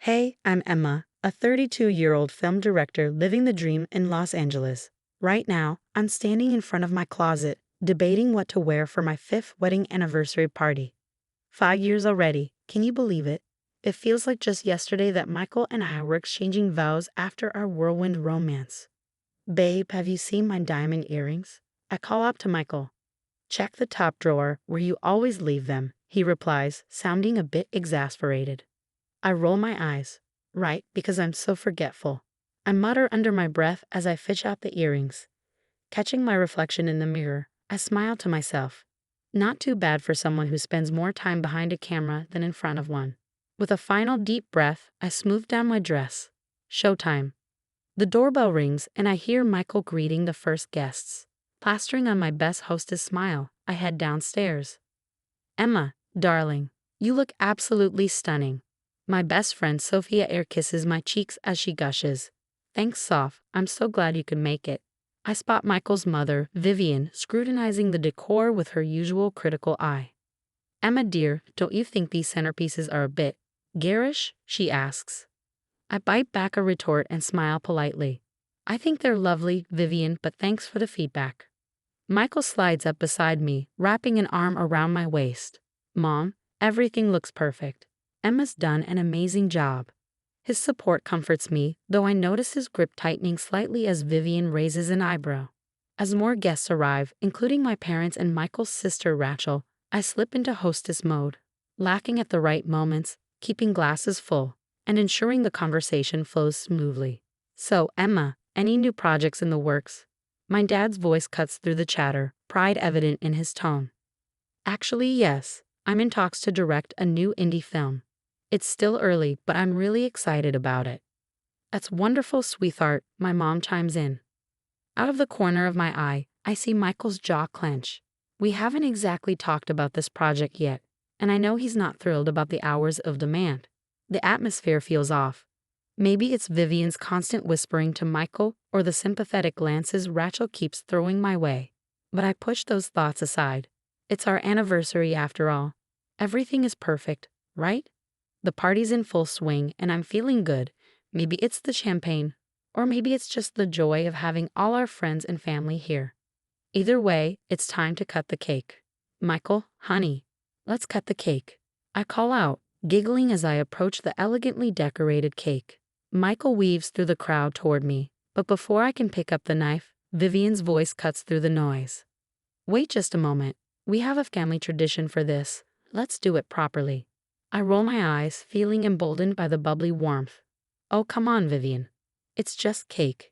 Hey, I'm Emma, a 32-year-old film director living the dream in Los Angeles. Right now, I'm standing in front of my closet, debating what to wear for my 5th wedding anniversary party. 5 years already, can you believe it? It feels like just yesterday that Michael and I were exchanging vows after our whirlwind romance. Babe, have you seen my diamond earrings? I call up to Michael. Check the top drawer where you always leave them, he replies, sounding a bit exasperated. I roll my eyes. Right, because I'm so forgetful. I mutter under my breath as I fish out the earrings. Catching my reflection in the mirror, I smile to myself. Not too bad for someone who spends more time behind a camera than in front of one. With a final deep breath, I smooth down my dress. Showtime. The doorbell rings and I hear Michael greeting the first guests. Plastering on my best hostess smile, I head downstairs. Emma, darling, you look absolutely stunning. My best friend Sophia air kisses my cheeks as she gushes. Thanks, Soph. I'm so glad you could make it. I spot Michael's mother, Vivian, scrutinizing the decor with her usual critical eye. Emma dear, don't you think these centerpieces are a bit garish? She asks. I bite back a retort and smile politely. I think they're lovely, Vivian, but thanks for the feedback. Michael slides up beside me, wrapping an arm around my waist. Mom, everything looks perfect. Emma's done an amazing job. His support comforts me, though I notice his grip tightening slightly as Vivian raises an eyebrow. As more guests arrive, including my parents and Michael's sister Rachel, I slip into hostess mode, laughing at the right moments, keeping glasses full, and ensuring the conversation flows smoothly. So, Emma, any new projects in the works? My dad's voice cuts through the chatter, pride evident in his tone. Actually, yes, I'm in talks to direct a new indie film. It's still early, but I'm really excited about it. That's wonderful, sweetheart, my mom chimes in. Out of the corner of my eye, I see Michael's jaw clench. We haven't exactly talked about this project yet, and I know he's not thrilled about the hours of demand. The atmosphere feels off. Maybe it's Vivian's constant whispering to Michael or the sympathetic glances Rachel keeps throwing my way. But I push those thoughts aside. It's our anniversary after all. Everything is perfect, right? The party's in full swing and I'm feeling good. Maybe it's the champagne, or maybe it's just the joy of having all our friends and family here. Either way, it's time to cut the cake. Michael, honey, let's cut the cake. I call out, giggling as I approach the elegantly decorated cake. Michael weaves through the crowd toward me, but before I can pick up the knife, Vivian's voice cuts through the noise. Wait just a moment. We have a family tradition for this. Let's do it properly. I roll my eyes, feeling emboldened by the bubbly warmth. Oh, come on, Vivian. It's just cake.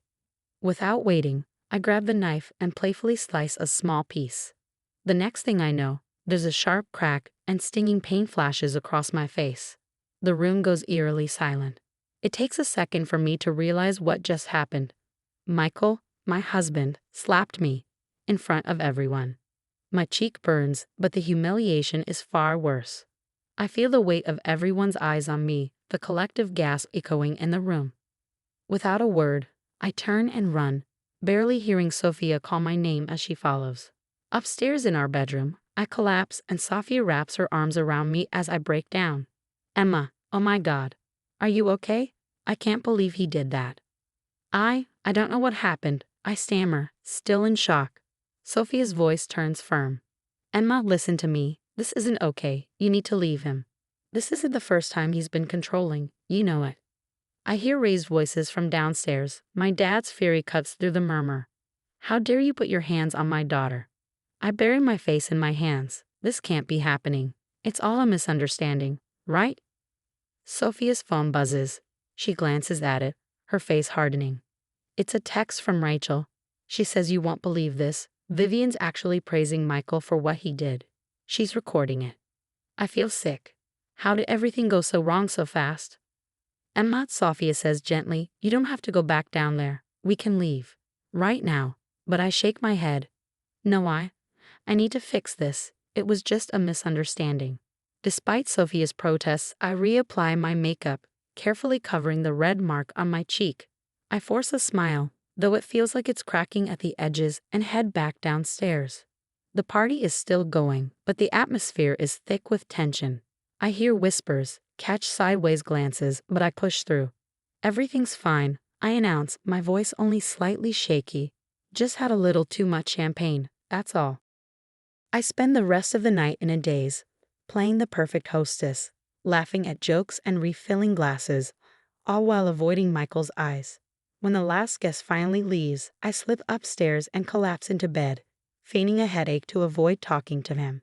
Without waiting, I grab the knife and playfully slice a small piece. The next thing I know, there's a sharp crack and stinging pain flashes across my face. The room goes eerily silent. It takes a second for me to realize what just happened. Michael, my husband, slapped me in front of everyone. My cheek burns, but the humiliation is far worse. I feel the weight of everyone's eyes on me, the collective gasp echoing in the room. Without a word, I turn and run, barely hearing Sophia call my name as she follows. Upstairs in our bedroom, I collapse and Sophia wraps her arms around me as I break down. Emma, oh my God. Are you okay? I can't believe he did that. I don't know what happened, I stammer, still in shock. Sophia's voice turns firm. Emma, listen to me. This isn't okay. You need to leave him. This isn't the first time he's been controlling. You know it. I hear raised voices from downstairs. My dad's fury cuts through the murmur. How dare you put your hands on my daughter? I bury my face in my hands. This can't be happening. It's all a misunderstanding, right? Sophia's phone buzzes. She glances at it, her face hardening. It's a text from Rachel. She says you won't believe this. Vivian's actually praising Michael for what he did. She's recording it. I feel sick. How did everything go so wrong so fast? Emma, Sophia says gently, you don't have to go back down there. We can leave. Right now. But I shake my head. No, I need to fix this. It was just a misunderstanding. Despite Sophia's protests, I reapply my makeup, carefully covering the red mark on my cheek. I force a smile, though it feels like it's cracking at the edges, and head back downstairs. The party is still going, but the atmosphere is thick with tension. I hear whispers, catch sideways glances, but I push through. Everything's fine, I announce, my voice only slightly shaky. Just had a little too much champagne, that's all. I spend the rest of the night in a daze, playing the perfect hostess, laughing at jokes and refilling glasses, all while avoiding Michael's eyes. When the last guest finally leaves, I slip upstairs and collapse into bed, feigning a headache to avoid talking to him.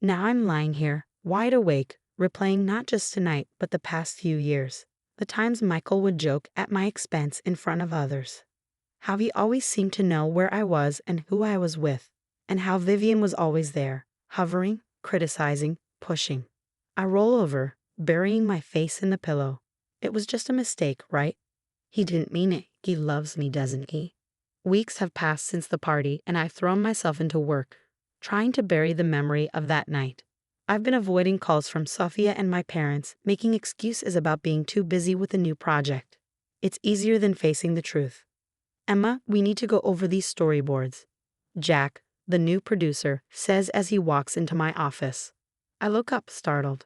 Now I'm lying here, wide awake, replaying not just tonight but the past few years. The times Michael would joke at my expense in front of others. How he always seemed to know where I was and who I was with. And how Vivian was always there, hovering, criticizing, pushing. I roll over, burying my face in the pillow. It was just a mistake, right? He didn't mean it. He loves me, doesn't he? Weeks have passed since the party, and I've thrown myself into work, trying to bury the memory of that night. I've been avoiding calls from Sophia and my parents, making excuses about being too busy with a new project. It's easier than facing the truth. Emma, we need to go over these storyboards. Jack, the new producer, says as he walks into my office. I look up, startled.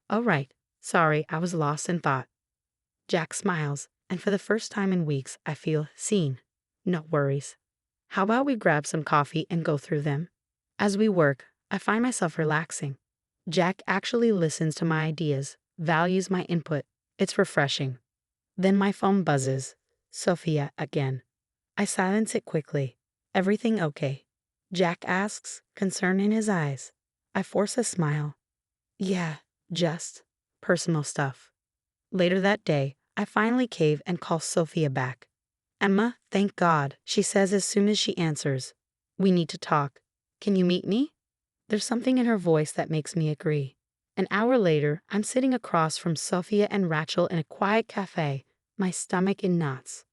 Oh, right. Sorry, I was lost in thought. Jack smiles, and for the first time in weeks, I feel seen. No worries. How about we grab some coffee and go through them? As we work, I find myself relaxing. Jack actually listens to my ideas, values my input. It's refreshing. Then my phone buzzes. Sophia again. I silence it quickly. Everything okay? Jack asks, concern in his eyes. I force a smile. Yeah, just personal stuff. Later that day, I finally cave and call Sophia back. Emma, thank God, she says as soon as she answers. We need to talk. Can you meet me? There's something in her voice that makes me agree. An hour later, I'm sitting across from Sophia and Rachel in a quiet cafe, my stomach in knots.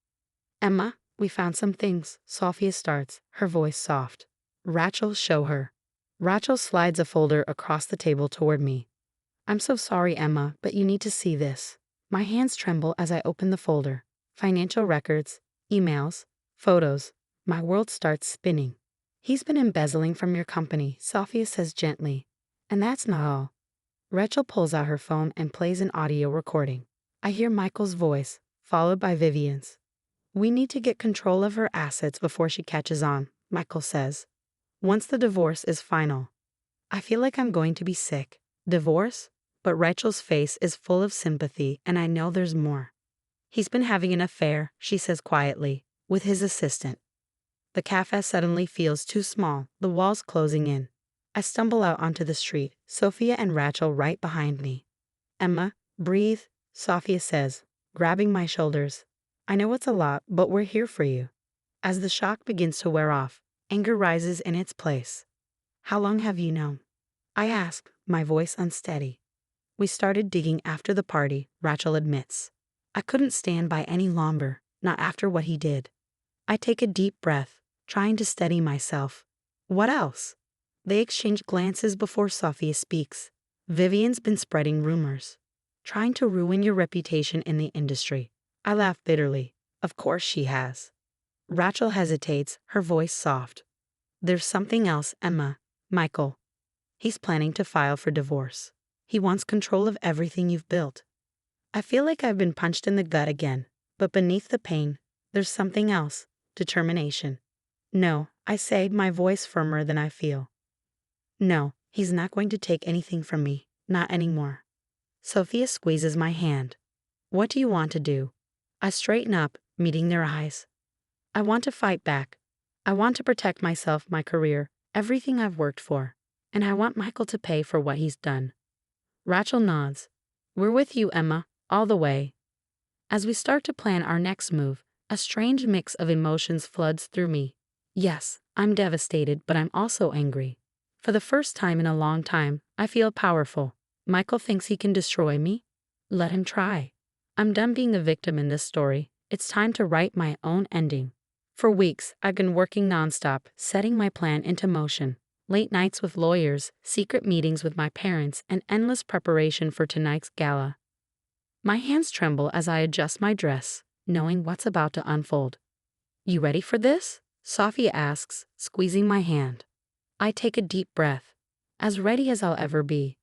Emma, we found some things, Sophia starts, her voice soft. Rachel, show her. Rachel slides a folder across the table toward me. I'm so sorry, Emma, but you need to see this. My hands tremble as I open the folder. Financial records, emails, photos. My world starts spinning. He's been embezzling from your company, Sophia says gently. And that's not all. Rachel pulls out her phone and plays an audio recording. I hear Michael's voice, followed by Vivian's. We need to get control of her assets before she catches on, Michael says. Once the divorce is final. I feel like I'm going to be sick. Divorce? But Rachel's face is full of sympathy, and I know there's more. He's been having an affair, she says quietly, with his assistant. The cafe suddenly feels too small, the walls closing in. I stumble out onto the street, Sophia and Rachel right behind me. Emma, breathe, Sophia says, grabbing my shoulders. I know it's a lot, but we're here for you. As the shock begins to wear off, anger rises in its place. How long have you known? I ask, my voice unsteady. We started digging after the party, Rachel admits. I couldn't stand by any longer, not after what he did. I take a deep breath, trying to steady myself. What else? They exchange glances before Sophia speaks. Vivian's been spreading rumors, trying to ruin your reputation in the industry. I laugh bitterly. Of course she has. Rachel hesitates, her voice soft. There's something else, Emma. Michael. He's planning to file for divorce. He wants control of everything you've built. I feel like I've been punched in the gut again, but beneath the pain, there's something else. Determination. No, I say, my voice firmer than I feel. No, he's not going to take anything from me, not anymore. Sophia squeezes my hand. What do you want to do? I straighten up, meeting their eyes. I want to fight back. I want to protect myself, my career, everything I've worked for. And I want Michael to pay for what he's done. Rachel nods. We're with you, Emma, all the way. As we start to plan our next move, a strange mix of emotions floods through me. Yes, I'm devastated, but I'm also angry. For the first time in a long time, I feel powerful. Michael thinks he can destroy me? Let him try. I'm done being the victim in this story. It's time to write my own ending. For weeks, I've been working nonstop, setting my plan into motion. Late nights with lawyers, secret meetings with my parents, and endless preparation for tonight's gala. My hands tremble as I adjust my dress, knowing what's about to unfold. You ready for this? Sophia asks, squeezing my hand. I take a deep breath. As ready as I'll ever be.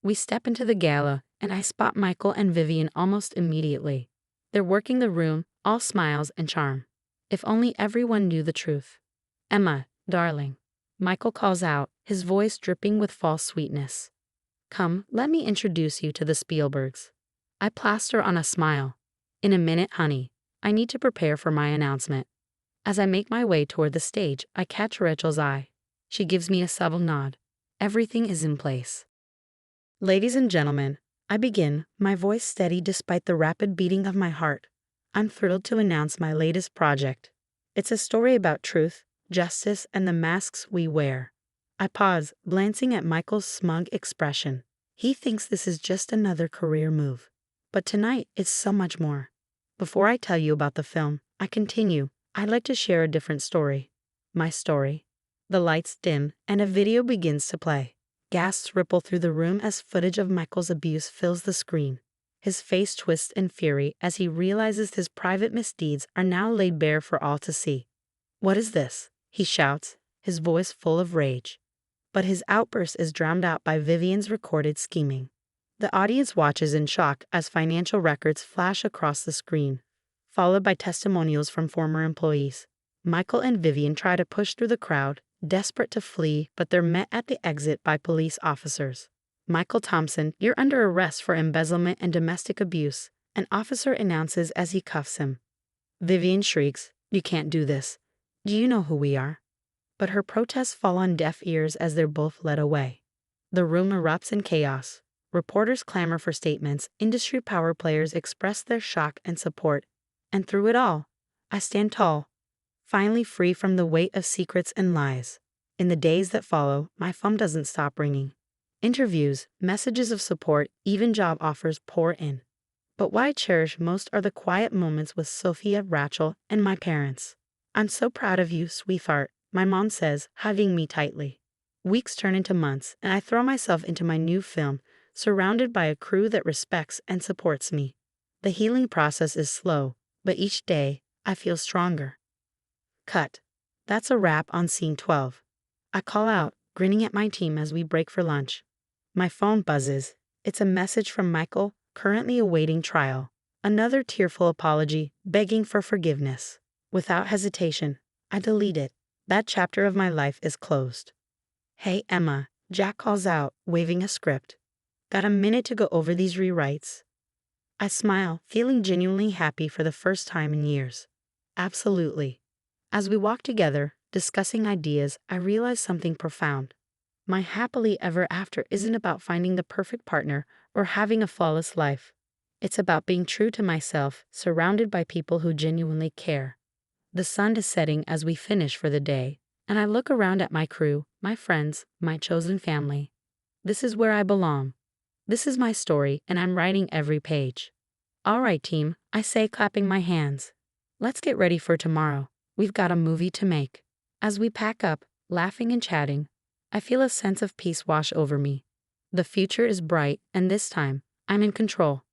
We step into the gala, and I spot Michael and Vivian almost immediately. They're working the room, all smiles and charm. If only everyone knew the truth. Emma, darling. Michael calls out, his voice dripping with false sweetness. Come, let me introduce you to the Spielbergs. I plaster on a smile. In a minute, honey. I need to prepare for my announcement. As I make my way toward the stage, I catch Rachel's eye. She gives me a subtle nod. Everything is in place. Ladies and gentlemen, I begin, my voice steady despite the rapid beating of my heart. I'm thrilled to announce my latest project. It's a story about truth, justice, and the masks we wear. I pause, glancing at Michael's smug expression. He thinks this is just another career move. But tonight, it's so much more. Before I tell you about the film, I continue. I'd like to share a different story. My story. The lights dim, and a video begins to play. Gasps ripple through the room as footage of Michael's abuse fills the screen. His face twists in fury as he realizes his private misdeeds are now laid bare for all to see. What is this? He shouts, his voice full of rage. But his outburst is drowned out by Vivian's recorded scheming. The audience watches in shock as financial records flash across the screen, followed by testimonials from former employees. Michael and Vivian try to push through the crowd, desperate to flee, but they're met at the exit by police officers. Michael Thompson, you're under arrest for embezzlement and domestic abuse, an officer announces as he cuffs him. Vivian shrieks, you can't do this. Do you know who we are? But her protests fall on deaf ears as they're both led away. The room erupts in chaos. Reporters clamor for statements, industry power players express their shock and support. And through it all, I stand tall, finally free from the weight of secrets and lies. In the days that follow, my phone doesn't stop ringing. Interviews, messages of support, even job offers pour in. But what I cherish most are the quiet moments with Sophia, Rachel, and my parents. I'm so proud of you, sweetheart, my mom says, hugging me tightly. Weeks turn into months, and I throw myself into my new film, surrounded by a crew that respects and supports me. The healing process is slow, but each day, I feel stronger. Cut. That's a wrap on scene 12. I call out, grinning at my team as we break for lunch. My phone buzzes. It's a message from Michael, currently awaiting trial. Another tearful apology, begging for forgiveness. Without hesitation, I delete it. That chapter of my life is closed. Hey Emma, Jack calls out, waving a script. Got a minute to go over these rewrites? I smile, feeling genuinely happy for the first time in years. Absolutely. As we walk together, discussing ideas, I realize something profound. My happily ever after isn't about finding the perfect partner or having a flawless life. It's about being true to myself, surrounded by people who genuinely care. The sun is setting as we finish for the day, and I look around at my crew, my friends, my chosen family. This is where I belong. This is my story, and I'm writing every page. All right, team, I say, clapping my hands. Let's get ready for tomorrow. We've got a movie to make. As we pack up, laughing and chatting, I feel a sense of peace wash over me. The future is bright, and this time, I'm in control.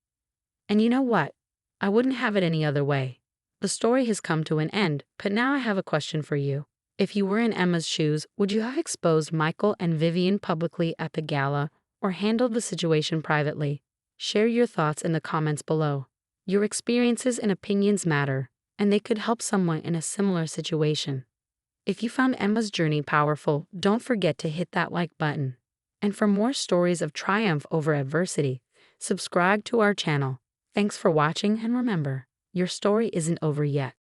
And you know what? I wouldn't have it any other way. The story has come to an end, but now I have a question for you. If you were in Emma's shoes, would you have exposed Michael and Vivian publicly at the gala, or handled the situation privately? Share your thoughts in the comments below. Your experiences and opinions matter, and they could help someone in a similar situation. If you found Emma's journey powerful, don't forget to hit that like button. And for more stories of triumph over adversity, subscribe to our channel. Thanks for watching, and remember, your story isn't over yet.